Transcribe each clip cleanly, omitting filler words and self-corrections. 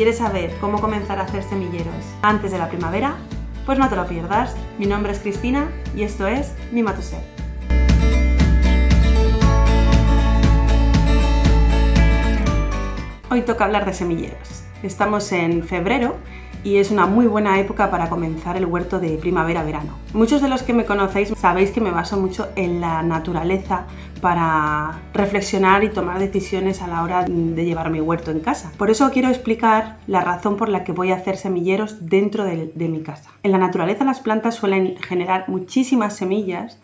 quieres saber cómo comenzar a hacer semilleros antes de la primavera, pues no te lo pierdas. Mi nombre es Cristina y esto es Mima tu Ser. Hoy toca hablar de semilleros. Estamos en febrero y es una muy buena época para comenzar el huerto de primavera-verano. Muchos de los que me conocéis sabéis que me baso mucho en la naturaleza para reflexionar y tomar decisiones a la hora de llevar mi huerto en casa. Por eso quiero explicar la razón por la que voy a hacer semilleros dentro de mi casa. En la naturaleza las plantas suelen generar muchísimas semillas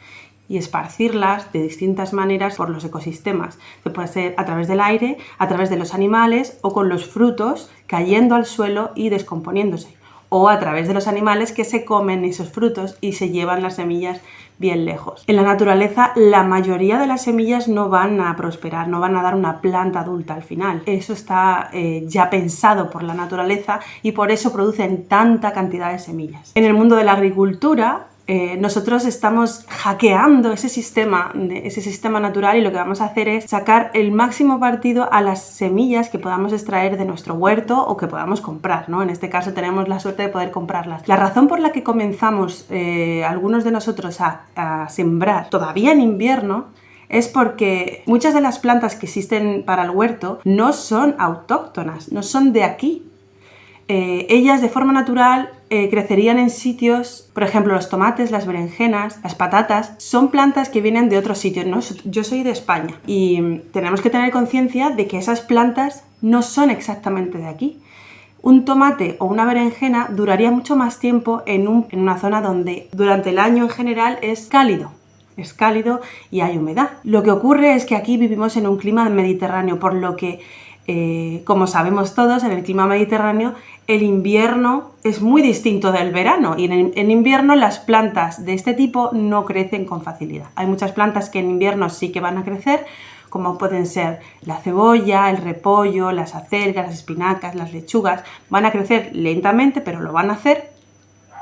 y esparcirlas de distintas maneras por los ecosistemas. Que puede ser a través del aire, a través de los animales o con los frutos cayendo al suelo y descomponiéndose. O a través de los animales que se comen esos frutos y se llevan las semillas bien lejos. En la naturaleza la mayoría de las semillas no van a prosperar, no van a dar una planta adulta al final. Eso está ya pensado por la naturaleza y por eso producen tanta cantidad de semillas. En el mundo de la agricultura nosotros estamos hackeando ese sistema natural y lo que vamos a hacer es sacar el máximo partido a las semillas que podamos extraer de nuestro huerto o que podamos comprar, ¿no? En este caso tenemos la suerte de poder comprarlas. La razón por la que comenzamos algunos de nosotros a sembrar todavía en invierno es porque muchas de las plantas que existen para el huerto no son autóctonas, no son de aquí. Ellas de forma natural crecerían en sitios, por ejemplo los tomates, las berenjenas, las patatas, son plantas que vienen de otros sitios, ¿no? Yo soy de España y tenemos que tener conciencia de que esas plantas no son exactamente de aquí. Un tomate o una berenjena duraría mucho más tiempo en una zona donde durante el año en general es cálido y hay humedad. Lo que ocurre es que aquí vivimos en un clima mediterráneo, por lo que como sabemos todos, en el clima mediterráneo el invierno es muy distinto del verano y en invierno las plantas de este tipo no crecen con facilidad. Hay muchas plantas que en invierno sí que van a crecer, como pueden ser la cebolla, el repollo, las acelgas, las espinacas, las lechugas. Van a crecer lentamente, pero lo van a hacer.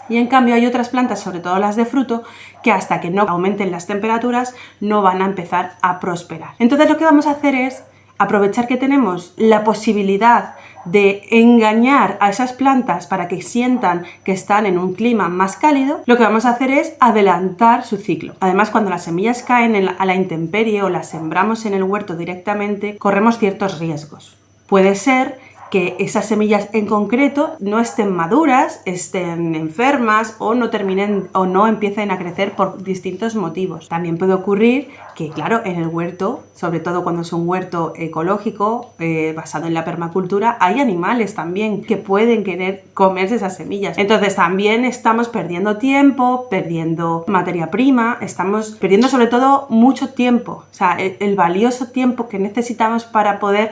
Y en cambio hay otras plantas, sobre todo las de fruto, que hasta que no aumenten las temperaturas no van a empezar a prosperar. Entonces lo que vamos a hacer es aprovechar que tenemos la posibilidad de engañar a esas plantas para que sientan que están en un clima más cálido. Lo que vamos a hacer es adelantar su ciclo. Además, cuando las semillas caen a la intemperie o las sembramos en el huerto directamente, corremos ciertos riesgos. Puede ser que esas semillas en concreto no estén maduras, estén enfermas o no terminen o no empiecen a crecer por distintos motivos. También puede ocurrir que, claro, en el huerto, sobre todo cuando es un huerto ecológico basado en la permacultura, hay animales también que pueden querer comerse esas semillas. Entonces también estamos perdiendo tiempo, perdiendo materia prima, estamos perdiendo sobre todo mucho tiempo, o sea, el valioso tiempo que necesitamos para poder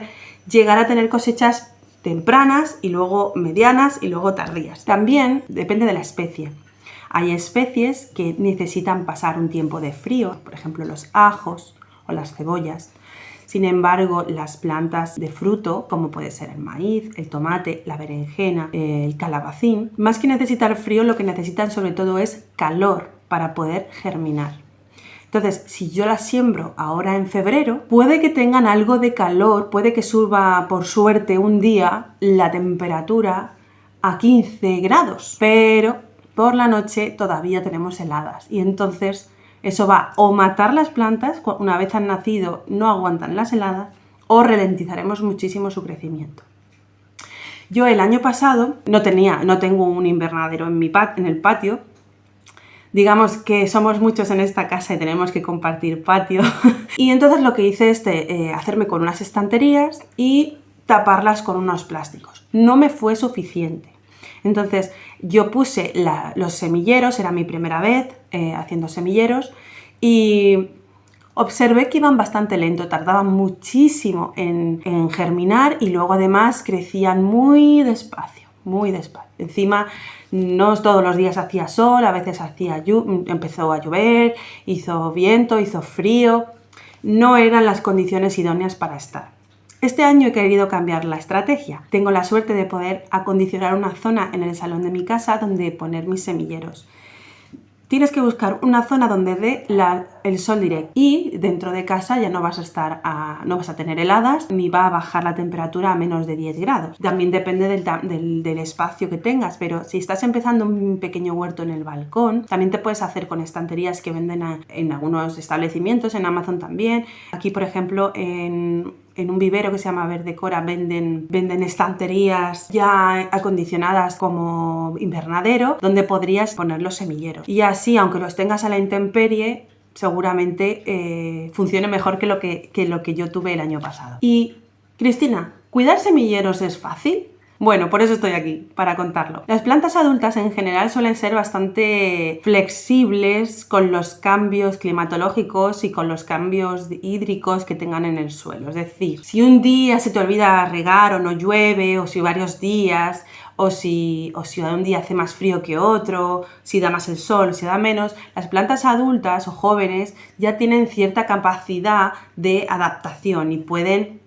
llegar a tener cosechas tempranas y luego medianas y luego tardías. También depende de la especie. Hay especies que necesitan pasar un tiempo de frío, por ejemplo los ajos o las cebollas. Sin embargo, las plantas de fruto, como puede ser el maíz, el tomate, la berenjena, el calabacín, más que necesitar frío, lo que necesitan sobre todo es calor para poder germinar. Entonces, si yo las siembro ahora en febrero, puede que tengan algo de calor, puede que suba por suerte un día la temperatura a 15 grados, pero por la noche todavía tenemos heladas y entonces eso va o matar las plantas, una vez han nacido no aguantan las heladas, o ralentizaremos muchísimo su crecimiento. Yo el año pasado no tengo un invernadero en el patio. Digamos que somos muchos en esta casa y tenemos que compartir patio. Y entonces lo que hice es hacerme con unas estanterías y taparlas con unos plásticos. No me fue suficiente. Entonces yo puse los semilleros, era mi primera vez haciendo semilleros, y observé que iban bastante lento, tardaban muchísimo en germinar y luego además crecían muy despacio. Encima no todos los días hacía sol, a veces empezó a llover, hizo viento, hizo frío, no eran las condiciones idóneas para estar. Este año he querido cambiar la estrategia. Tengo la suerte de poder acondicionar una zona en el salón de mi casa donde poner mis semilleros. tienes que buscar una zona donde dé el sol directo, y dentro de casa ya no vas a tener heladas ni va a bajar la temperatura a menos de 10 grados. También depende del espacio que tengas, pero si estás empezando un pequeño huerto en el balcón, también te puedes hacer con estanterías que venden en algunos establecimientos, en Amazon también. Aquí, por ejemplo, en un vivero que se llama Verdecora venden estanterías ya acondicionadas como invernadero, donde podrías poner los semilleros. Y así, aunque los tengas a la intemperie, seguramente funcione mejor que lo que yo tuve el año pasado. Y, Cristina, ¿cuidar semilleros es fácil? Bueno, por eso estoy aquí, para contarlo. Las plantas adultas en general suelen ser bastante flexibles con los cambios climatológicos y con los cambios hídricos que tengan en el suelo. Es decir, si un día se te olvida regar o no llueve, o si varios días, o si un día hace más frío que otro, si da más el sol, si da menos, las plantas adultas o jóvenes ya tienen cierta capacidad de adaptación y pueden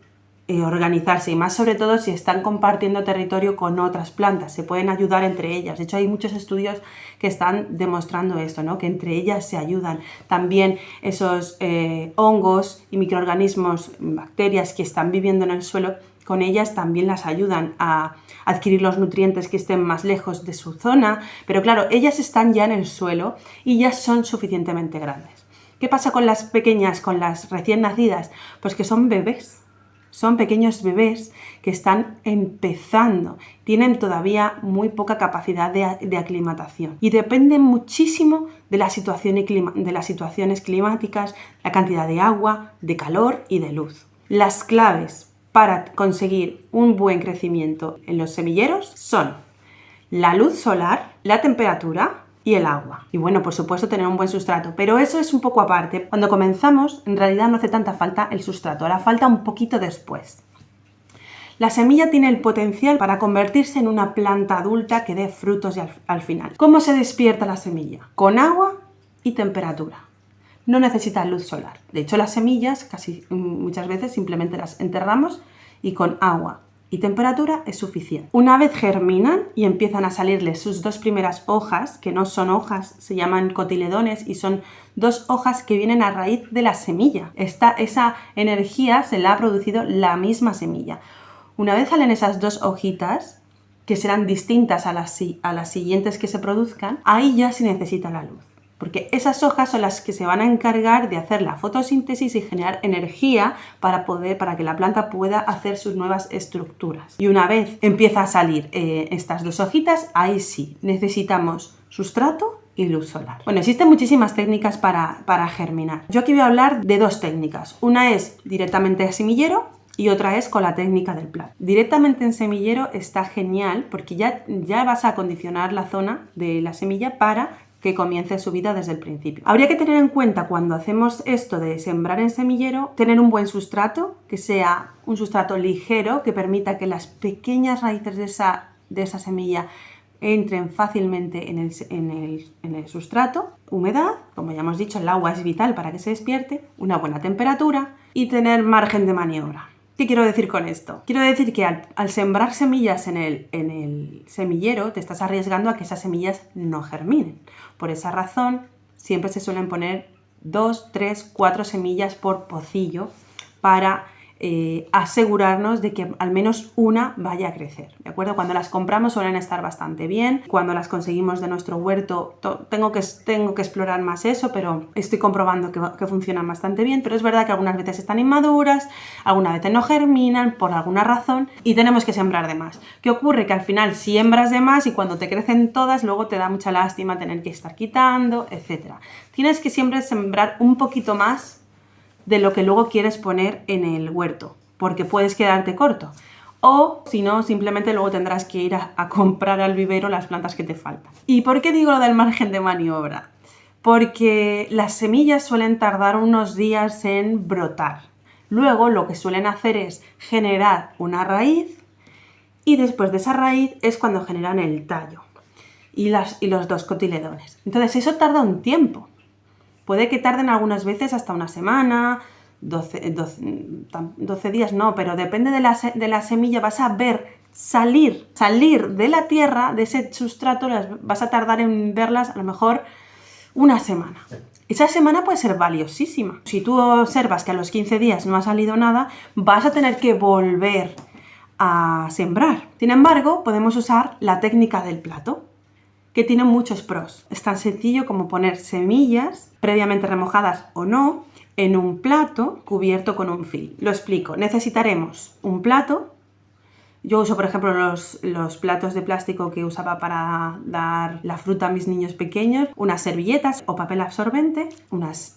organizarse, y más sobre todo si están compartiendo territorio con otras plantas, se pueden ayudar entre ellas. De hecho, hay muchos estudios que están demostrando esto, ¿no? Que entre ellas se ayudan. También esos hongos y microorganismos, bacterias que están viviendo en el suelo, con ellas también las ayudan a adquirir los nutrientes que estén más lejos de su zona, pero claro, ellas están ya en el suelo y ya son suficientemente grandes. ¿Qué pasa con las pequeñas, con las recién nacidas? Pues que son bebés. Son pequeños bebés que están empezando, tienen todavía muy poca capacidad de aclimatación y dependen muchísimo de las situaciones climáticas, la cantidad de agua, de calor y de luz. Las claves para conseguir un buen crecimiento en los semilleros son la luz solar, la temperatura y el agua. Y bueno, por supuesto, tener un buen sustrato, pero eso es un poco aparte. Cuando comenzamos, en realidad no hace tanta falta el sustrato, hará falta un poquito después. La semilla tiene el potencial para convertirse en una planta adulta que dé frutos al final. ¿Cómo se despierta la semilla? Con agua y temperatura. No necesita luz solar. De hecho, las semillas muchas veces simplemente las enterramos y con agua y temperatura es suficiente. Una vez germinan y empiezan a salirles sus dos primeras hojas, que no son hojas, se llaman cotiledones y son dos hojas que vienen a raíz de la semilla. Esa energía se la ha producido la misma semilla. Una vez salen esas dos hojitas, que serán distintas a las siguientes que se produzcan, ahí ya se necesita la luz. Porque esas hojas son las que se van a encargar de hacer la fotosíntesis y generar energía para que la planta pueda hacer sus nuevas estructuras. Y una vez empieza a salir estas dos hojitas, ahí sí necesitamos sustrato y luz solar. Bueno, existen muchísimas técnicas para germinar. Yo aquí voy a hablar de dos técnicas. Una es directamente a semillero y otra es con la técnica del plato. Directamente en semillero está genial porque ya vas a acondicionar la zona de la semilla para que comience su vida desde el principio. Habría que tener en cuenta cuando hacemos esto de sembrar en semillero, tener un buen sustrato, que sea un sustrato ligero, que permita que las pequeñas raíces de esa semilla entren fácilmente en el sustrato. Humedad, como ya hemos dicho, el agua es vital para que se despierte, una buena temperatura y tener margen de maniobra. ¿Qué quiero decir con esto? Quiero decir que al sembrar semillas en el semillero te estás arriesgando a que esas semillas no germinen. Por esa razón siempre se suelen poner 2, 3, 4 semillas por pocillo para asegurarnos de que al menos una vaya a crecer, ¿de acuerdo? Cuando las compramos suelen estar bastante bien, cuando las conseguimos de nuestro huerto tengo que explorar más eso, pero estoy comprobando que funcionan bastante bien, pero es verdad que algunas veces están inmaduras, algunas veces no germinan por alguna razón y tenemos que sembrar de más. ¿Qué ocurre? Que al final siembras de más y cuando te crecen todas luego te da mucha lástima tener que estar quitando, etc. Tienes que siempre sembrar un poquito más de lo que luego quieres poner en el huerto, porque puedes quedarte corto. O, si no, simplemente luego tendrás que ir a comprar al vivero las plantas que te faltan. ¿Y por qué digo lo del margen de maniobra? Porque las semillas suelen tardar unos días en brotar. Luego lo que suelen hacer es generar una raíz y después de esa raíz es cuando generan el tallo y los dos cotiledones. Entonces eso tarda un tiempo. Puede que tarden algunas veces hasta una semana, 12 días no, pero depende de la semilla. Vas a ver salir de la tierra, de ese sustrato, vas a tardar en verlas a lo mejor una semana. Esa semana puede ser valiosísima. Si tú observas que a los 15 días no ha salido nada, vas a tener que volver a sembrar. Sin embargo, podemos usar la técnica del plato, que tiene muchos pros. Es tan sencillo como poner semillas, previamente remojadas o no, en un plato cubierto con un film. Lo explico. Necesitaremos un plato. Yo uso, por ejemplo, los platos de plástico que usaba para dar la fruta a mis niños pequeños, unas servilletas o papel absorbente, unas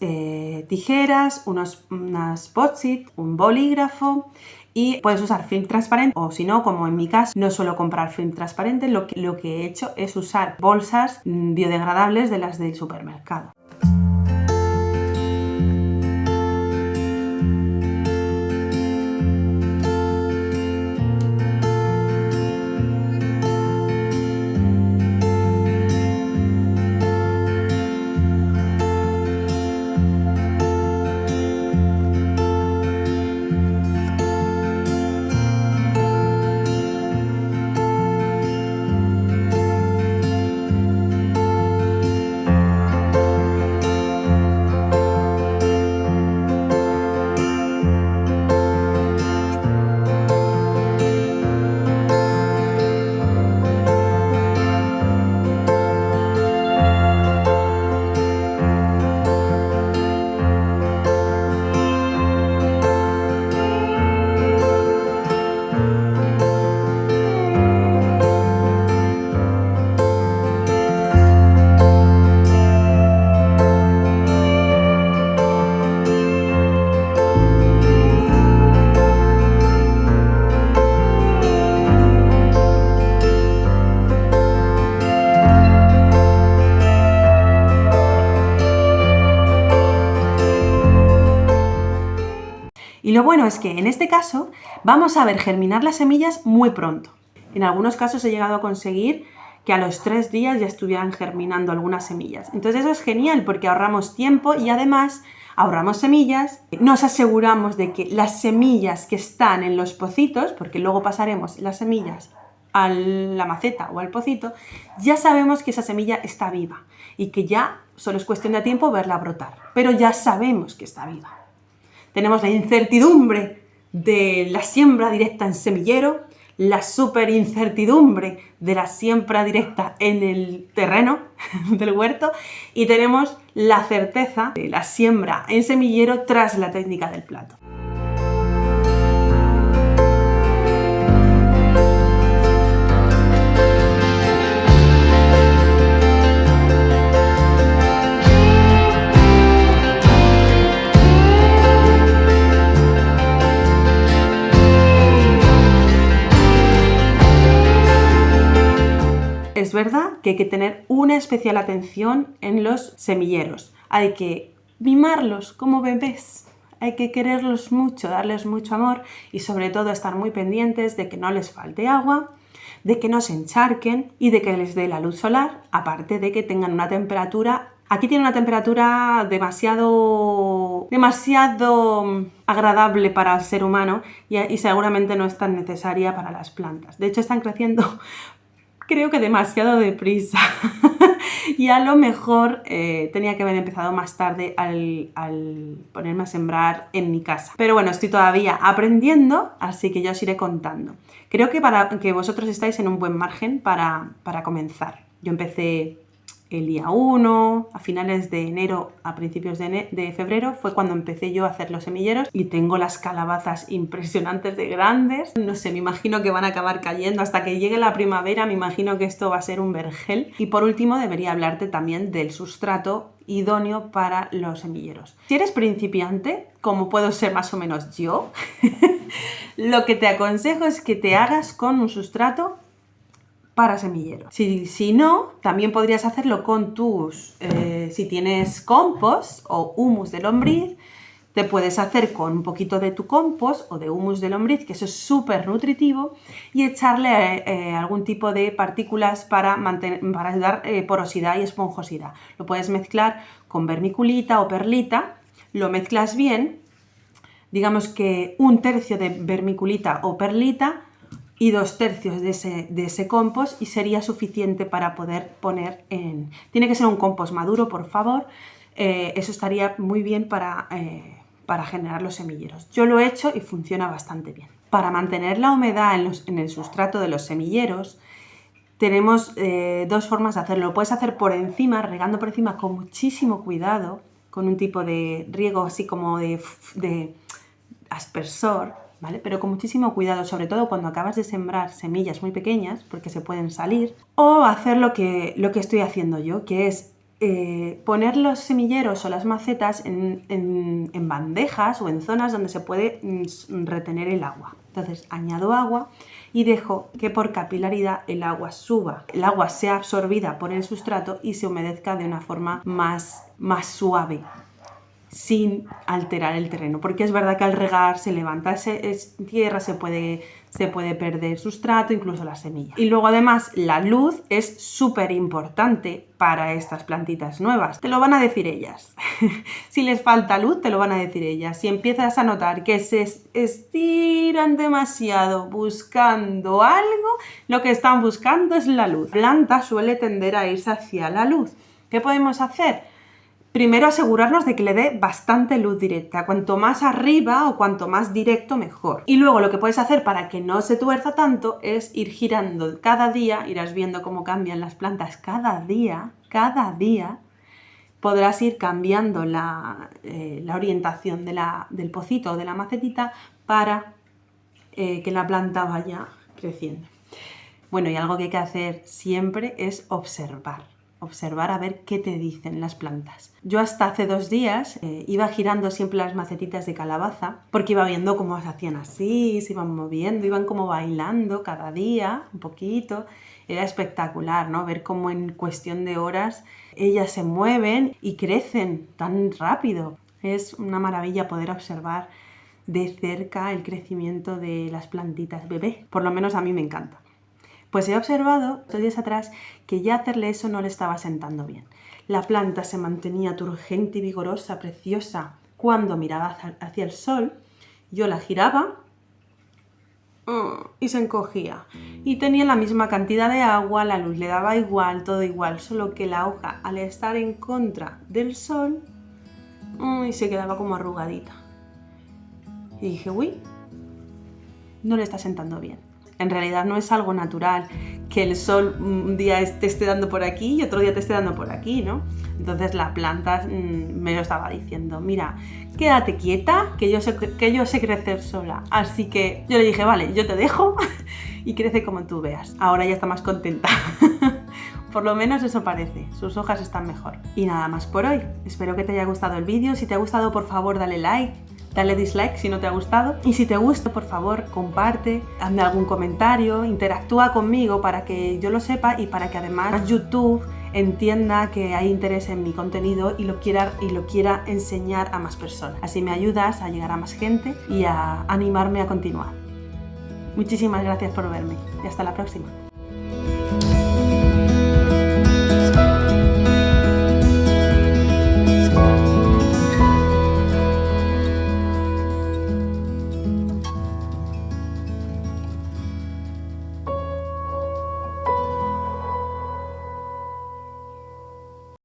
tijeras, unas post-it, un bolígrafo, y puedes usar film transparente o, si no, como en mi caso, no suelo comprar film transparente, lo que he hecho es usar bolsas biodegradables de las del supermercado. Y lo bueno es que en este caso vamos a ver germinar las semillas muy pronto. En algunos casos he llegado a conseguir que a los 3 días ya estuvieran germinando algunas semillas. Entonces eso es genial porque ahorramos tiempo y además ahorramos semillas. Nos aseguramos de que las semillas que están en los pocitos, porque luego pasaremos las semillas a la maceta o al pocito, ya sabemos que esa semilla está viva y que ya solo es cuestión de tiempo verla brotar. Pero ya sabemos que está viva. Tenemos la incertidumbre de la siembra directa en semillero, la súper incertidumbre de la siembra directa en el terreno del huerto y tenemos la certeza de la siembra en semillero tras la técnica del plato. Es verdad que hay que tener una especial atención en los semilleros. Hay que mimarlos como bebés, hay que quererlos mucho, darles mucho amor y sobre todo estar muy pendientes de que no les falte agua, de que no se encharquen y de que les dé la luz solar, aparte de que tengan una temperatura. Aquí tiene una temperatura demasiado agradable para el ser humano y seguramente no es tan necesaria para las plantas. De hecho, están creciendo creo que demasiado deprisa y a lo mejor tenía que haber empezado más tarde al ponerme a sembrar en mi casa. Pero bueno, estoy todavía aprendiendo, así que yo os iré contando. Creo que vosotros estáis en un buen margen para comenzar. Yo empecé el día 1, a finales de enero, a principios de febrero, fue cuando empecé yo a hacer los semilleros y tengo las calabazas impresionantes de grandes. No sé, me imagino que van a acabar cayendo hasta que llegue la primavera, me imagino que esto va a ser un vergel. Y por último, debería hablarte también del sustrato idóneo para los semilleros. Si eres principiante, como puedo ser más o menos yo, lo que te aconsejo es que te hagas con un sustrato para semilleros. Si no, también podrías hacerlo con si tienes compost o humus de lombriz, te puedes hacer con un poquito de tu compost o de humus de lombriz, que eso es súper nutritivo, y echarle algún tipo de partículas para dar porosidad y esponjosidad. Lo puedes mezclar con vermiculita o perlita, lo mezclas bien, digamos que 1/3 de vermiculita o perlita, y 2/3 de ese compost y sería suficiente para poder poner en... Tiene que ser un compost maduro, por favor. Eso estaría muy bien para generar los semilleros. Yo lo he hecho y funciona bastante bien. Para mantener la humedad en el sustrato de los semilleros, tenemos 2 formas de hacerlo. Lo puedes hacer por encima, regando por encima con muchísimo cuidado, con un tipo de riego así como de aspersor, ¿vale? Pero con muchísimo cuidado, sobre todo cuando acabas de sembrar semillas muy pequeñas, porque se pueden salir. O hacer lo que estoy haciendo yo, que es poner los semilleros o las macetas en bandejas o en zonas donde se puede retener el agua. Entonces añado agua y dejo que por capilaridad el agua suba, el agua sea absorbida por el sustrato y se humedezca de una forma más suave, sin alterar el terreno, porque es verdad que al regar se levanta tierra, se puede perder sustrato, incluso la semilla. Y luego además la luz es súper importante para estas plantitas nuevas, te lo van a decir ellas. Si les falta luz, te lo van a decir ellas. Si empiezas a notar que se estiran demasiado buscando algo, lo que están buscando es la luz. La planta suele tender a irse hacia la luz. ¿Qué podemos hacer? Primero asegurarnos de que le dé bastante luz directa, cuanto más arriba o cuanto más directo mejor. Y luego lo que puedes hacer para que no se tuerza tanto es ir girando cada día, irás viendo cómo cambian las plantas cada día podrás ir cambiando la orientación del pocito o de la macetita para que la planta vaya creciendo. Bueno, y algo que hay que hacer siempre es observar a ver qué te dicen las plantas. Yo hasta hace 2 días iba girando siempre las macetitas de calabaza porque iba viendo cómo se hacían así, se iban moviendo, iban como bailando cada día un poquito. Era espectacular, ¿no? Ver cómo en cuestión de horas ellas se mueven y crecen tan rápido. Es una maravilla poder observar de cerca el crecimiento de las plantitas bebé. Por lo menos a mí me encanta. Pues he observado 2 días atrás que ya hacerle eso no le estaba sentando bien. La planta se mantenía turgente y vigorosa, preciosa, cuando miraba hacia el sol. Yo la giraba y se encogía. Y tenía la misma cantidad de agua, la luz le daba igual, todo igual, solo que la hoja, al estar en contra del sol, se quedaba como arrugadita. Y dije, uy, no le está sentando bien. En realidad no es algo natural que el sol un día te esté dando por aquí y otro día te esté dando por aquí, ¿no? Entonces la planta me lo estaba diciendo, mira, quédate quieta, que yo sé crecer sola. Así que yo le dije, vale, yo te dejo y crece como tú veas. Ahora ya está más contenta. Por lo menos eso parece, sus hojas están mejor. Y nada más por hoy. Espero que te haya gustado el vídeo. Si te ha gustado, por favor, dale like. Dale dislike si no te ha gustado y si te gusta, por favor, comparte, hazme algún comentario, interactúa conmigo para que yo lo sepa y para que además YouTube entienda que hay interés en mi contenido y lo quiera enseñar a más personas. Así me ayudas a llegar a más gente y a animarme a continuar. Muchísimas gracias por verme y hasta la próxima.